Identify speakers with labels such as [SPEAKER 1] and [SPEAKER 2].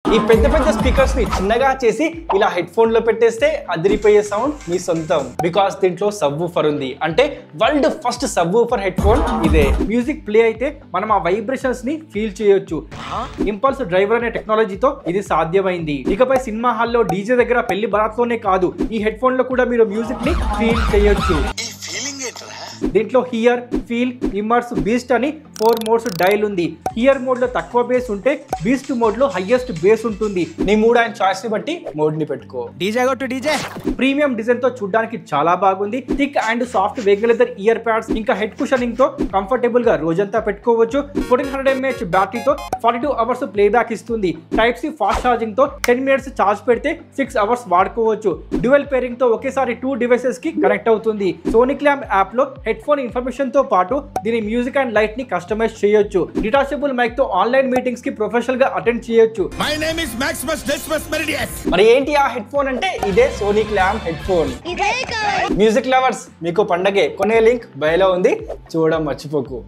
[SPEAKER 1] ఈ పెద్ద పెద్ద స్పీకర్స్ ని చిన్నగా చేసి ఇలా హెడ్ ఫోన్ లో పెట్టేస్తే అదిరిపోయే సౌండ్ మీ సొంతం. బికాస్ దీంట్లో సబ్ వూఫర్ ఉంది. అంటే world first sub woofer head phone ఇదే. మ్యూజిక్ ప్లే అయితే మనం ఆ వైబ్రేషన్స్ ని ఫీల్ చేయొచ్చు. ఇంపల్స్ డ్రైవర్ అనే టెక్నాలజీతో ఇది సాధ్యమైంది. ఇకపై సినిమా హాల్లో డీజే దగ్గర పెళ్లి బరాత్లోనే కాదు, ఈ హెడ్ ఫోన్ లో కూడా మీరు మ్యూజిక్ ని ఫీల్ చేయొచ్చు. దీంట్లో హియర్, ఫీల్, ఇమర్స్, బీస్ట్ అని 4 మోడ్స్ డైల్ ఉంది. హియర్ మోడ్ లో తక్కువ బేస్ ఉంటే బీస్ట్ మోడ్ లో హైయెస్ట్ బేస్ ఉంటుంది. నీ మూడ్ అండ్ చాయిస్ ని బట్టి మోడ్ ని పెట్టుకో.
[SPEAKER 2] డీజే గొట్టు డీజే.
[SPEAKER 1] ప్రీమియం డిజైన్ తో చూడడానికి చాలా బాగుంది. Thick and soft vegan leather ear pads ఇంకా హెడ్ కుషనింగ్ తో కంఫర్టబుల్ గా రోజంతా పెట్టుకోవచ్చు. 1400 mAh బ్యాటరీతో 42 అవర్స్ ప్లేబ్యాక్ ఇస్తుంది. టైప్ సి ఫాస్ట్ ఛార్జింగ్ తో 10 minutes ఛార్జ్ పెడితే 6 అవర్స్ వాడుకోవచ్చు. డ్యూయల్ పేరింగ్ తో ఒకేసారి 2 డివైసెస్ కి కనెక్ట్ అవుతుంది. సోనిక్ ల్యాంప్ యాప్ లో హెడ్ ఫోన్ ఇన్ఫర్మేషన్ తో పాటు దీని మ్యూజిక్ అండ్ లైట్ ని కస్టమైజ్ చేయొచ్చు. డిటాచబుల్ మైక్ తో ఆన్లైన్ మీటింగ్స్ కి ప్రొఫెషనల్ గా అటెండ్ చేయొచ్చు.
[SPEAKER 2] My name is Maximus Decimus Meridius.
[SPEAKER 1] మరి ఏంటి ఆ హెడ్ ఫోన్ అంటే ఇదే Sonic Lamp headphone. Music lovers మీకు పండగే. కొనే లింక్ బయోలో ఉంది, చూడడం మర్చిపోకు.